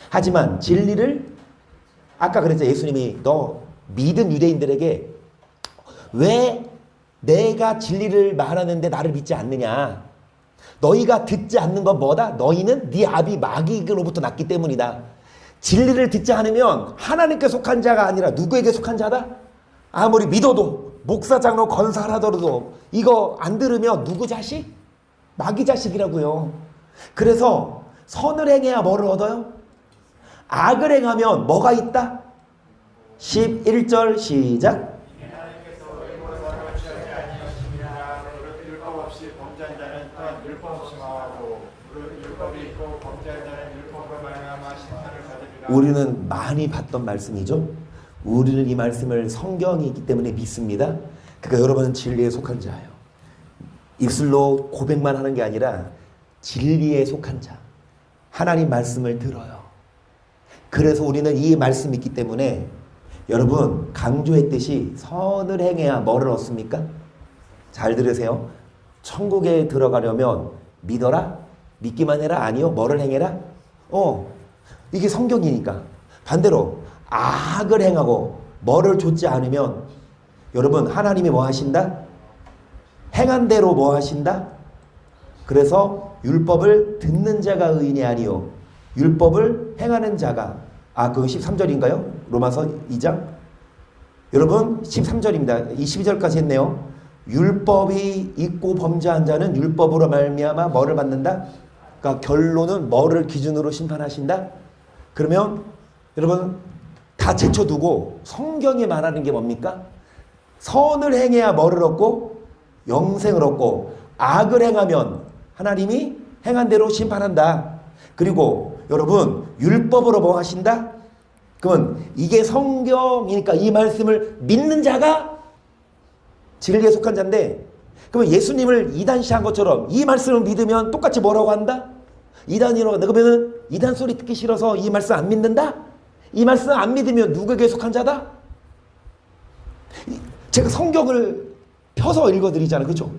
하지만 진리를 아까 그랬죠. 예수님이 너 믿은 유대인들에게 왜 내가 진리를 말하는데 나를 믿지 않느냐? 너희가 듣지 않는 건 뭐다? 너희는 네 아비 마귀로부터 났기 때문이다. 진리를 듣지 않으면 하나님께 속한 자가 아니라 누구에게 속한 자다? 아무리 믿어도 목사 장로 건사하더라도 이거 안 들으면 누구 자식? 마귀 자식이라고요. 그래서 선을 행해야 뭐를 얻어요? 악을 행하면 뭐가 있다? 11절 시작. 우리는 많이 봤던 말씀이죠. 우리는 이 말씀을 성경이 있기 때문에 믿습니다. 그러니까 여러분은 진리에 속한 자예요. 입술로 고백만 하는 게 아니라 진리에 속한 자. 하나님 말씀을 들어요. 그래서 우리는 이 말씀이 있기 때문에 여러분 강조했듯이 선을 행해야 뭐를 얻습니까? 잘 들으세요. 천국에 들어가려면 믿어라? 믿기만 해라? 아니요. 뭐를 행해라? 이게 성경이니까. 반대로 악을 행하고 뭐를 좇지 않으면 여러분 하나님이 뭐 하신다? 행한 대로 뭐 하신다? 그래서 율법을 듣는 자가 의인이 아니요 율법을 행하는 자가 그거 13절인가요? 로마서 2장? 여러분 13절입니다. 22절까지 했네요. 율법이 있고 범죄한 자는 율법으로 말미암아 뭐를 받는다? 그러니까 결론은 뭐를 기준으로 심판하신다? 그러면 여러분 다 제쳐두고 성경이 말하는 게 뭡니까? 선을 행해야 뭐를 얻고? 영생을 얻고 악을 행하면 하나님이 행한 대로 심판한다. 그리고 여러분 율법으로 뭐 하신다? 그러면 이게 성경이니까 이 말씀을 믿는 자가 진리에 속한 자인데 그러면 예수님을 이단시한 것처럼 이 말씀을 믿으면 똑같이 뭐라고 한다? 이단이라고 한다. 그러면 이단 소리 듣기 싫어서 이 말씀 안 믿는다? 이 말씀 안 믿으면 누구에게 속한 자다? 제가 성경을 펴서 읽어드리잖아요. 그렇죠?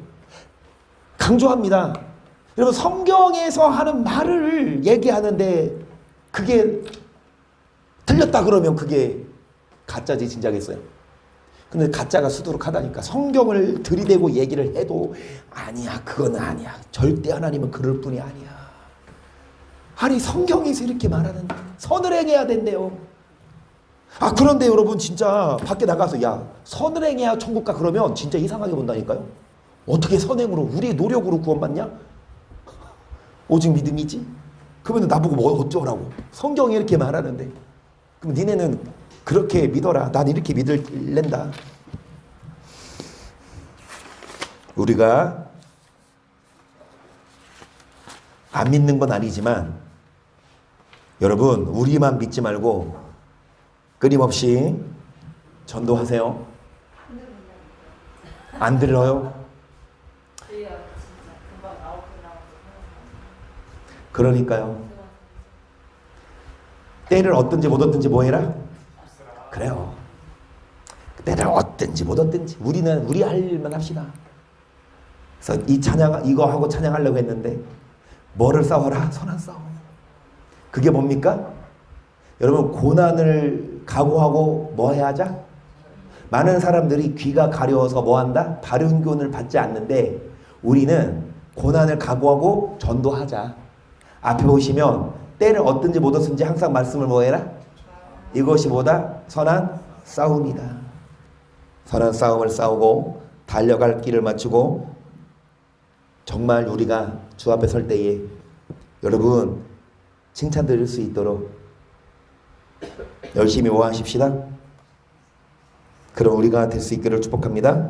강조합니다. 여러분 성경에서 하는 말을 얘기하는데 그게 틀렸다 그러면 그게 가짜지 진짜겠어요? 근데 가짜가 수두룩하다니까. 성경을 들이대고 얘기를 해도 아니야 그건 아니야. 절대 하나님은 그럴 분이 아니야. 아니 성경에서 이렇게 말하는데 선을 행해야 된대요. 아 그런데 여러분 진짜 밖에 나가서 야 선을 행해야 천국 가 그러면 진짜 이상하게 본다니까요. 어떻게 선행으로 우리의 노력으로 구원받냐? 오직 믿음이지. 그러면 나보고 뭐 어쩌라고. 성경이 이렇게 말하는데 그럼 니네는 그렇게 믿어라. 난 이렇게 믿을랜다. 우리가 안 믿는 건 아니지만 여러분 우리만 믿지 말고 끊임없이 전도하세요. 안 들어요? 그러니까요. 때를 얻든지 못 얻든지 뭐 해라? 그래요. 때를 얻든지 못 얻든지 우리는 우리 할 일만 합시다. 그래서 이 찬양 이거 하고 찬양하려고 했는데 뭐를 싸워라? 선한 싸움. 그게 뭡니까? 여러분 고난을 각오하고 뭐 해야 하자? 많은 사람들이 귀가 가려워서 뭐 한다? 바른 교훈을 받지 않는데 우리는 고난을 각오하고 전도하자. 앞에 보시면 때를 얻든지 못 얻든지 항상 말씀을 뭐 해라? 이것이 보다 선한 싸움이다. 선한 싸움을 싸우고 달려갈 길을 맞추고 정말 우리가 주 앞에 설 때에 여러분 칭찬 드릴 수 있도록 열심히 모아십시다. 그럼 우리가 될 수 있기를 축복합니다.